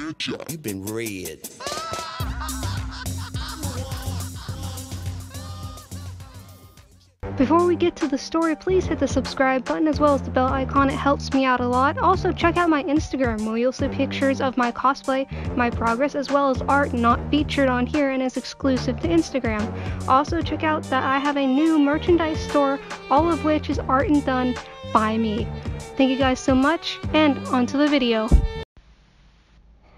You've been read. Before we get to the story, please hit the subscribe button as well as the bell icon. It helps me out a lot. Also, check out my Instagram where you'll see pictures of my cosplay, my progress, as well as art not featured on here and is exclusive to Instagram. Also, check out that I have a new merchandise store, all of which is art and done by me. Thank you guys so much, and on to the video.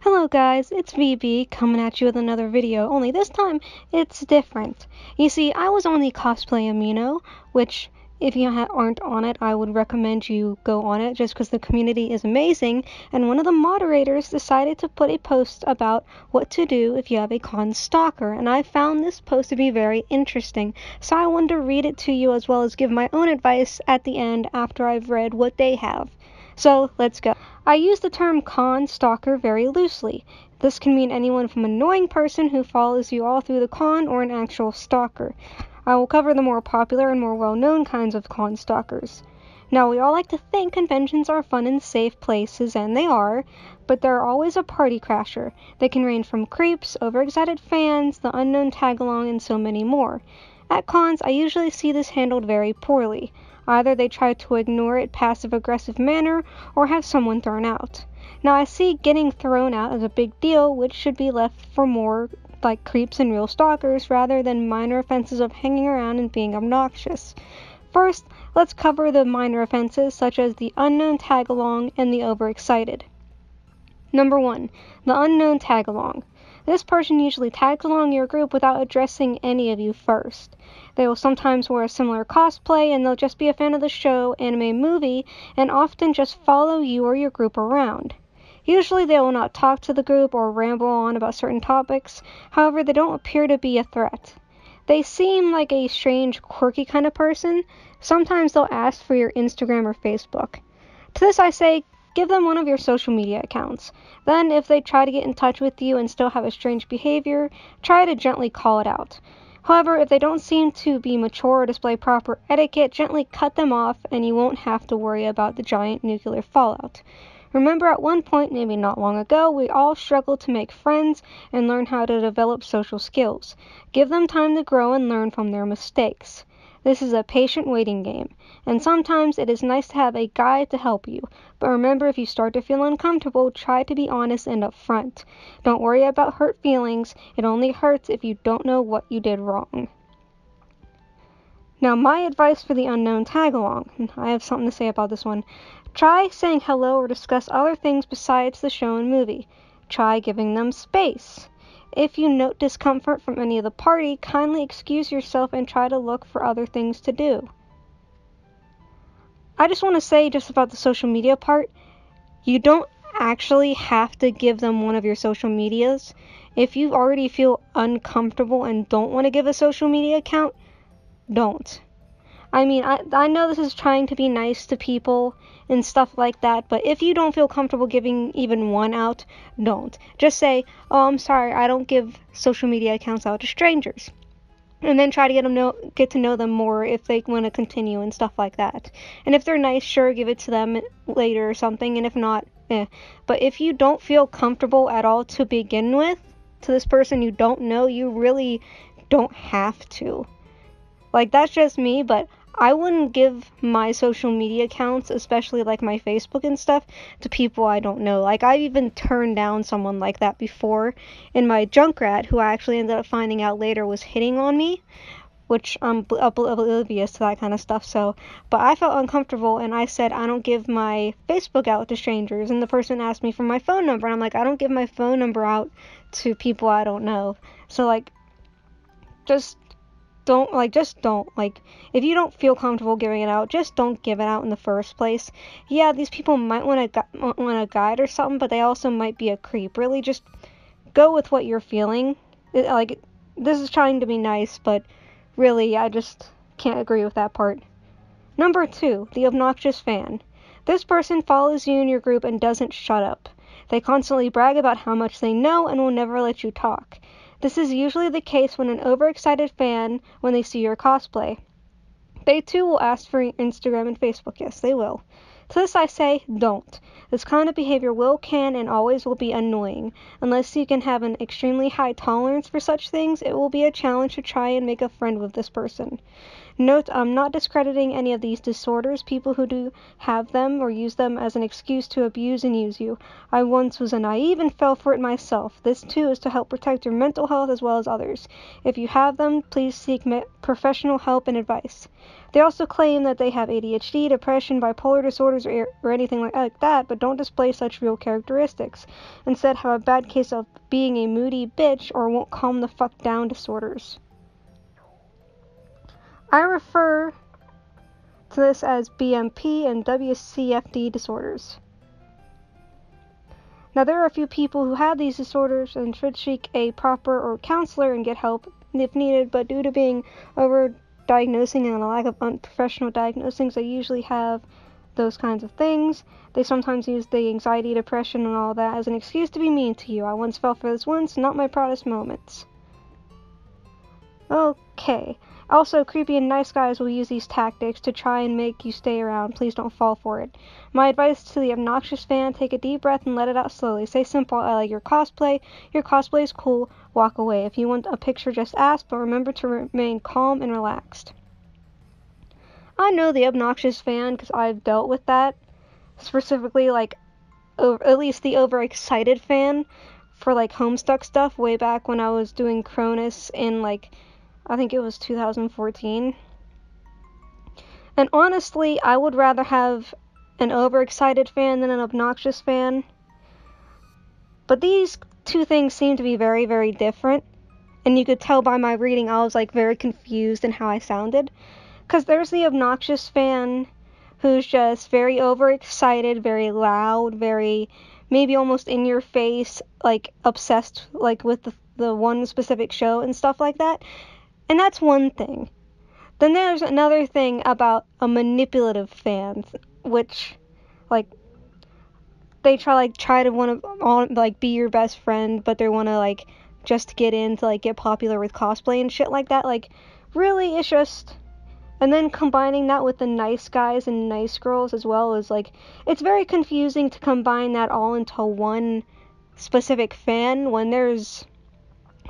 Hello guys, it's VB coming at you with another video, only this time it's different. You see, I was on the Cosplay Amino, which if you aren't on it, I would recommend you go on it just because the community is amazing, and one of the moderators decided to put a post about what to do if you have a con stalker, and I found this post to be very interesting, so I wanted to read it to you as well as give my own advice at the end after I've read what they have. So, let's go. I use the term con stalker very loosely. This can mean anyone from an annoying person who follows you all through the con or an actual stalker. I will cover the more popular and more well-known kinds of con stalkers. Now, we all like to think conventions are fun and safe places, and they are, but they're always a party crasher. They can range from creeps, overexcited fans, the unknown tag-along, and so many more. At cons, I usually see this handled very poorly. Either they try to ignore it passive-aggressive manner, or have someone thrown out. Now, I see getting thrown out as a big deal, which should be left for more like creeps and real stalkers, rather than minor offenses of hanging around and being obnoxious. First, let's cover the minor offenses, such as the unknown tag-along and the overexcited. Number 1. The unknown tag-along. This person usually tags along your group without addressing any of you first. They will sometimes wear a similar cosplay, and they'll just be a fan of the show, anime, movie, and often just follow you or your group around. Usually they will not talk to the group or ramble on about certain topics, however they don't appear to be a threat. They seem like a strange, quirky kind of person. Sometimes they'll ask for your Instagram or Facebook. To this I say, give them one of your social media accounts. Then, if they try to get in touch with you and still have a strange behavior, try to gently call it out. However, if they don't seem to be mature or display proper etiquette, gently cut them off and you won't have to worry about the giant nuclear fallout. Remember, at one point, maybe not long ago, we all struggled to make friends and learn how to develop social skills. Give them time to grow and learn from their mistakes. This is a patient waiting game, and sometimes it is nice to have a guide to help you. But remember, if you start to feel uncomfortable, try to be honest and upfront. Don't worry about hurt feelings. It only hurts if you don't know what you did wrong. Now, my advice for the unknown tag-along. I have something to say about this one. Try saying hello or discuss other things besides the show and movie. Try giving them space. If you note discomfort from any of the party, kindly excuse yourself and try to look for other things to do. I just want to say just about the social media part, you don't actually have to give them one of your social medias. If you already feel uncomfortable and don't want to give a social media account, don't. I mean, I know this is trying to be nice to people and stuff like that, but if you don't feel comfortable giving even one out, don't. Just say, oh, I'm sorry, I don't give social media accounts out to strangers. And then try to get to know them more if they want to continue and stuff like that. And if they're nice, sure, give it to them later or something, and if not, But if you don't feel comfortable at all to begin with, to this person you don't know, you really don't have to. Like, that's just me, but I wouldn't give my social media accounts, especially like my Facebook and stuff, to people I don't know. Like, I've even turned down someone like that before in my Junkrat, who I actually ended up finding out later was hitting on me, which I'm oblivious to that kind of stuff, so, but I felt uncomfortable, and I said, I don't give my Facebook out to strangers, and the person asked me for my phone number, and I'm like, I don't give my phone number out to people I don't know. So, like, just don't, if you don't feel comfortable giving it out, just don't give it out in the first place. Yeah, these people might want a guide or something, but they also might be a creep. Really, just go with what you're feeling. This is trying to be nice, but really, I just can't agree with that part. Number 2, the obnoxious fan. This person follows you in your group and doesn't shut up. They constantly brag about how much they know and will never let you talk. This is usually the case when an overexcited fan, when they see your cosplay. They too will ask for your Instagram and Facebook, yes, they will. To this I say, don't. This kind of behavior can, and always will be annoying. Unless you can have an extremely high tolerance for such things, it will be a challenge to try and make a friend with this person. Note, I'm not discrediting any of these disorders. People who do have them or use them as an excuse to abuse and use you. I once was a naive and fell for it myself. This too is to help protect your mental health as well as others. If you have them, please seek professional help and advice. They also claim that they have ADHD, depression, bipolar disorders, or anything like that, but don't display such real characteristics. Instead, have a bad case of being a moody bitch or won't calm the fuck down disorders. I refer to this as BMP and WCFD disorders. Now, there are a few people who have these disorders and should seek a proper or counselor and get help if needed, but due to being over-diagnosing and a lack of unprofessional diagnosings, they usually have those kinds of things. They sometimes use the anxiety, depression, and all that as an excuse to be mean to you. I once fell for this once, not my proudest moments. Okay. Also, creepy and nice guys will use these tactics to try and make you stay around. Please don't fall for it. My advice to the obnoxious fan, take a deep breath and let it out slowly. Say simple, I like your cosplay is cool, walk away. If you want a picture, just ask, but remember to remain calm and relaxed. I know the obnoxious fan because I've dealt with that. Specifically, at least the overexcited fan for, Homestuck stuff way back when I was doing Cronus in, I think it was 2014. And honestly, I would rather have an overexcited fan than an obnoxious fan. But these two things seem to be very, very different. And you could tell by my reading I was very confused in how I sounded. Because there's the obnoxious fan who's just very overexcited, very loud, very maybe almost in your face, obsessed with the one specific show and stuff like that. And that's one thing. Then there's another thing about a manipulative fan, which, they try to want to, be your best friend, but they want to, just get in to, get popular with cosplay and shit like that. Really, it's just... And then combining that with the nice guys and nice girls as well is, it's very confusing to combine that all into one specific fan when there's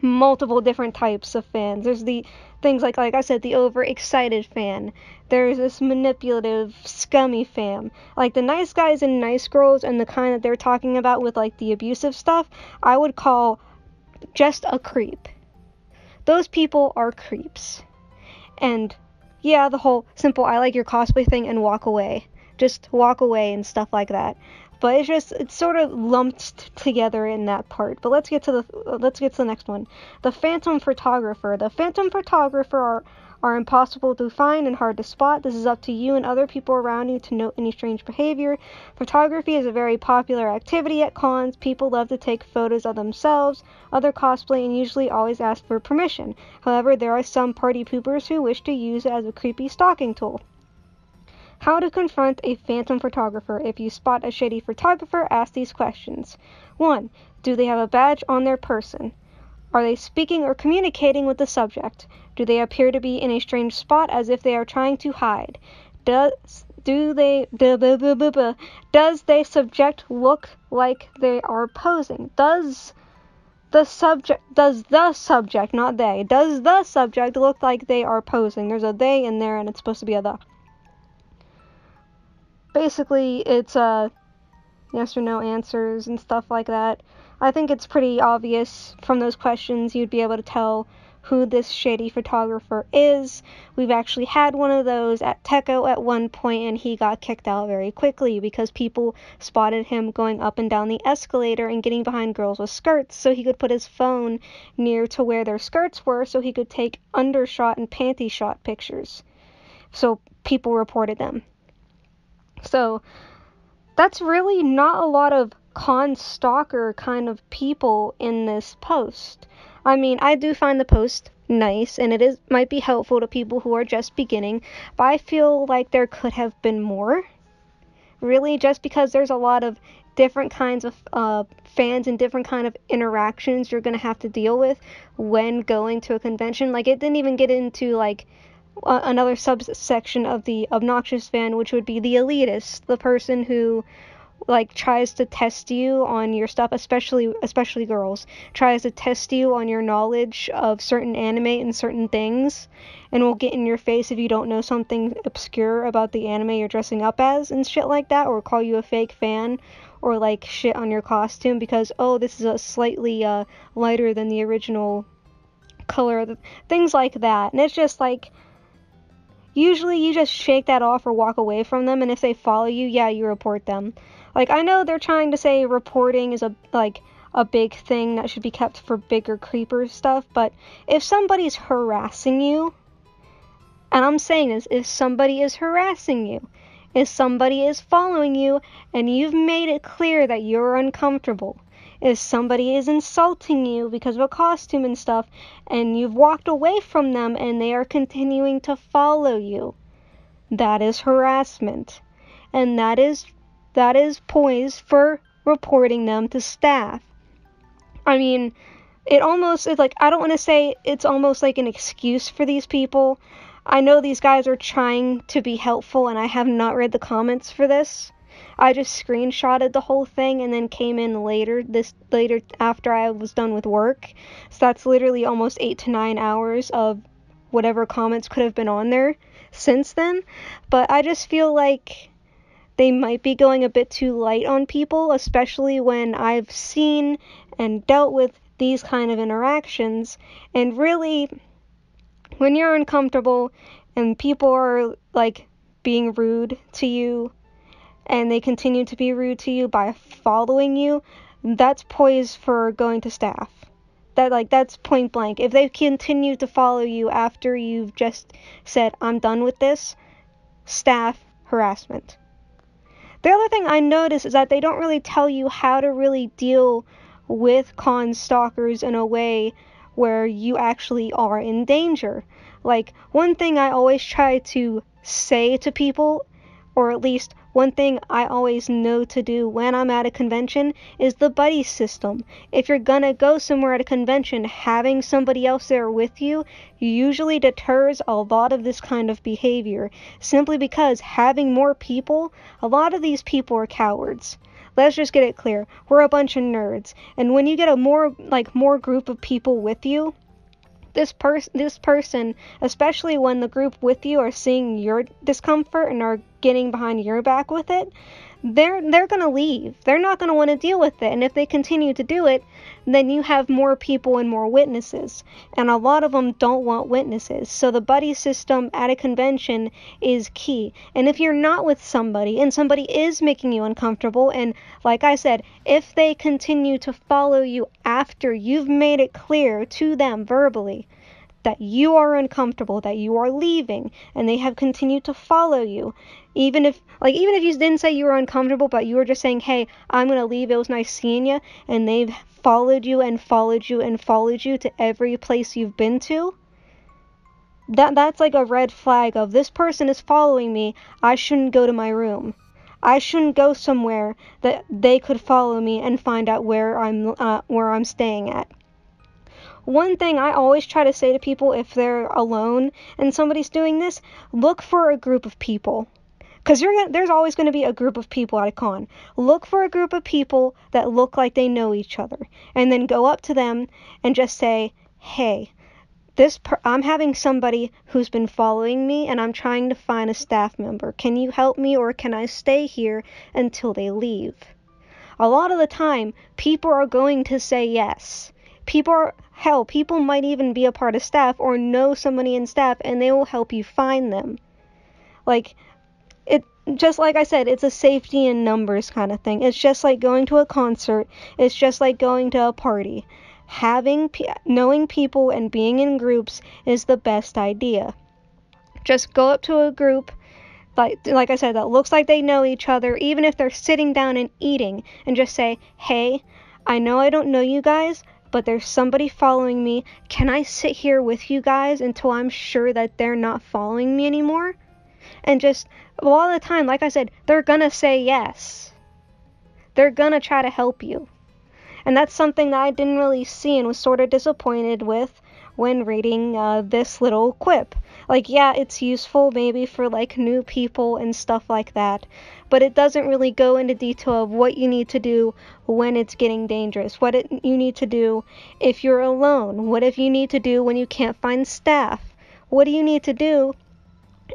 multiple different types of fans. There's the things like I said, the overexcited fan. There's this manipulative, scummy fan. The nice guys and nice girls and the kind that they're talking about with the abusive stuff, I would call just a creep. Those people are creeps. And yeah, the whole simple I like your cosplay thing and walk away. Just walk away and stuff like that. But it's sort of lumped together in that part. But let's get to the next one. The phantom photographer. The phantom photographer are impossible to find and hard to spot. This is up to you and other people around you to note any strange behavior. Photography is a very popular activity at cons. People love to take photos of themselves, other cosplay, and usually always ask for permission. However, there are some party poopers who wish to use it as a creepy stalking tool. How to confront a phantom photographer. If you spot a shady photographer, ask these questions. 1. Do they have a badge on their person? Are they speaking or communicating with the subject? Do they appear to be in a strange spot as if they are trying to hide? Does the subject look like they are posing? Does the subject, not they, does the subject look like they are posing? There's a they in there and it's supposed to be a the. Basically, it's yes or no answers and stuff like that. I think it's pretty obvious from those questions you'd be able to tell who this shady photographer is. We've actually had one of those at Techo at one point, and he got kicked out very quickly because people spotted him going up and down the escalator and getting behind girls with skirts, so he could put his phone near to where their skirts were so he could take undershot and panty shot pictures. So people reported them. So that's really not a lot of con stalker kind of people in this post. I mean, I do find the post nice, and it might be helpful to people who are just beginning, but I feel like there could have been more. Really, just because there's a lot of different kinds of fans and different kind of interactions you're going to have to deal with when going to a convention. It didn't even get into, another subsection of the obnoxious fan, which would be the elitist, the person who like tries to test you on your stuff, especially girls, tries to test you on your knowledge of certain anime and certain things, and will get in your face if you don't know something obscure about the anime you're dressing up as and shit like that, or call you a fake fan, or like shit on your costume because, oh, this is a slightly lighter than the original color, things like that. And it's just like, usually you just shake that off or walk away from them, and if they follow you, yeah, you report them. Like, I know they're trying to say reporting is a big thing that should be kept for bigger creeper stuff, but if somebody's harassing you, and I'm saying this, if somebody is harassing you, if somebody is following you, and you've made it clear that you're uncomfortable, if somebody is insulting you because of a costume and stuff, and you've walked away from them and they are continuing to follow you, that is harassment. And that is poised for reporting them to staff. I mean, it's like, I don't want to say it's almost like an excuse for these people. I know these guys are trying to be helpful, and I have not read the comments for this. I just screenshotted the whole thing and then came in later after I was done with work. So that's literally almost 8 to 9 hours of whatever comments could have been on there since then. But I just feel like they might be going a bit too light on people, especially when I've seen and dealt with these kind of interactions. And really, when you're uncomfortable and people are like being rude to you, and they continue to be rude to you by following you, that's poised for going to staff. That's point blank. If they continue to follow you after you've just said, I'm done with this, staff harassment. The other thing I noticed is that they don't really tell you how to really deal with con stalkers in a way where you actually are in danger. Like, one thing I always try to say to people, or at least one thing I always know to do when I'm at a convention, is the buddy system. If you're gonna go somewhere at a convention, having somebody else there with you usually deters a lot of this kind of behavior, simply because having more people, a lot of these people are cowards. Let's just get it clear. We're a bunch of nerds, and when you get a more group of people with you, this person, especially when the group with you are seeing your discomfort and are getting behind your back with it, they're going to leave. They're not going to want to deal with it. And if they continue to do it, then you have more people and more witnesses. And a lot of them don't want witnesses. So the buddy system at a convention is key. And if you're not with somebody and somebody is making you uncomfortable, and like I said, if they continue to follow you after you've made it clear to them verbally that you are uncomfortable, that you are leaving, and they have continued to follow you, even if you didn't say you were uncomfortable, but you were just saying, hey, I'm gonna leave, it was nice seeing you, and they've followed you and followed you and followed you to every place you've been to, that's like a red flag of, this person is following me, I shouldn't go to my room. I shouldn't go somewhere that they could follow me and find out where I'm staying at. One thing I always try to say to people if they're alone and somebody's doing this, look for a group of people. Because there's always going to be a group of people at a con. Look for a group of people that look like they know each other. And then go up to them and just say, hey, I'm having somebody who's been following me and I'm trying to find a staff member. Can you help me, or can I stay here until they leave? A lot of the time, people are going to say yes. People might even be a part of staff or know somebody in staff, and they will help you find them. Just like I said, it's a safety in numbers kind of thing. It's just like going to a concert. It's just like going to a party. Knowing people and being in groups is the best idea. Just go up to a group, like I said, that looks like they know each other, even if they're sitting down and eating, and just say, hey, I know I don't know you guys, but there's somebody following me. Can I sit here with you guys until I'm sure that they're not following me anymore? And just, a lot of the time, like I said, they're gonna say yes. They're gonna try to help you. And that's something that I didn't really see and was sort of disappointed with when reading this little quip. Like, yeah, it's useful maybe for like new people and stuff like that, but it doesn't really go into detail of what you need to do when it's getting dangerous, you need to do if you're alone, what if you need to do when you can't find staff, what do you need to do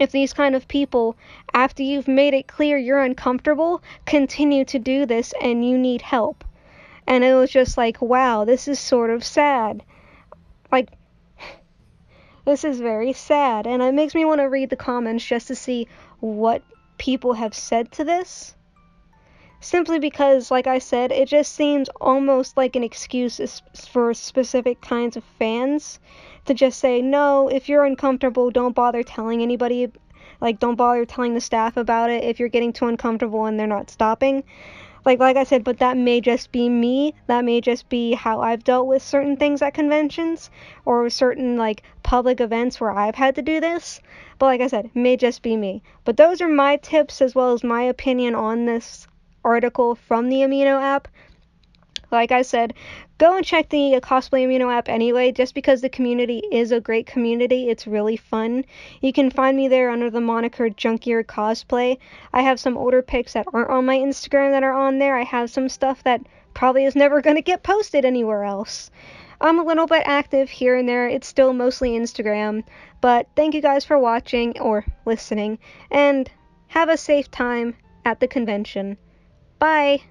if these kind of people, after you've made it clear you're uncomfortable, continue to do this and you need help. And it was just like, wow, this is sort of sad. Like, this is very sad, and it makes me want to read the comments just to see what people have said to this. Simply because, like I said, it just seems almost like an excuse for specific kinds of fans to just say, no, if you're uncomfortable, don't bother telling anybody. Like, don't bother telling the staff about it if you're getting too uncomfortable and they're not stopping. Like I said, but that may just be me. That may just be how I've dealt with certain things at conventions or certain, like, public events where I've had to do this. But like I said, it may just be me. But those are my tips as well as my opinion on this article from the Amino app. Like I said, go and check the Cosplay Amino app anyway, just because the community is a great community. It's really fun. You can find me there under the moniker Junkier Cosplay. I have some older pics that aren't on my Instagram that are on there. I have some stuff that probably is never going to get posted anywhere else. I'm a little bit active here and there. It's still mostly Instagram. But thank you guys for watching or listening, and have a safe time at the convention. Bye!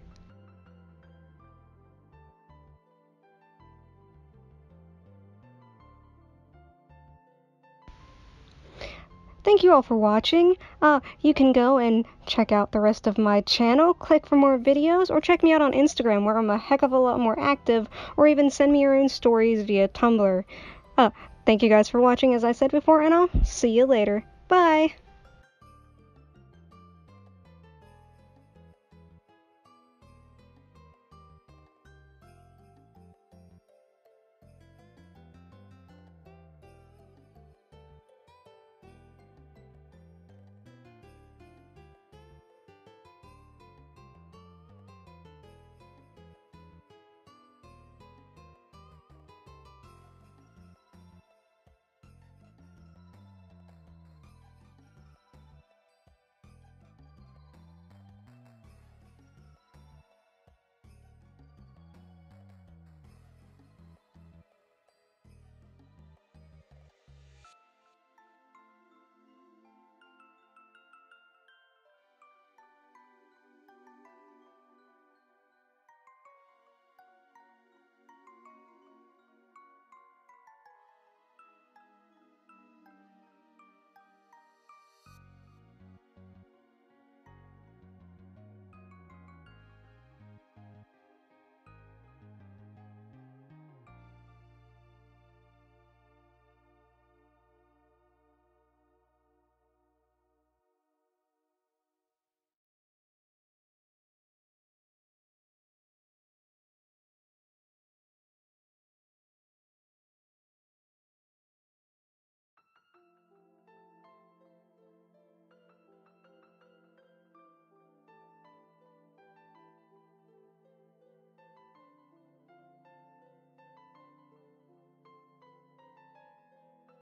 Thank you all for watching. You can go and check out the rest of my channel, click for more videos, or check me out on Instagram where I'm a heck of a lot more active, or even send me your own stories via Tumblr. Thank you guys for watching, as I said before, and I'll see you later. Bye!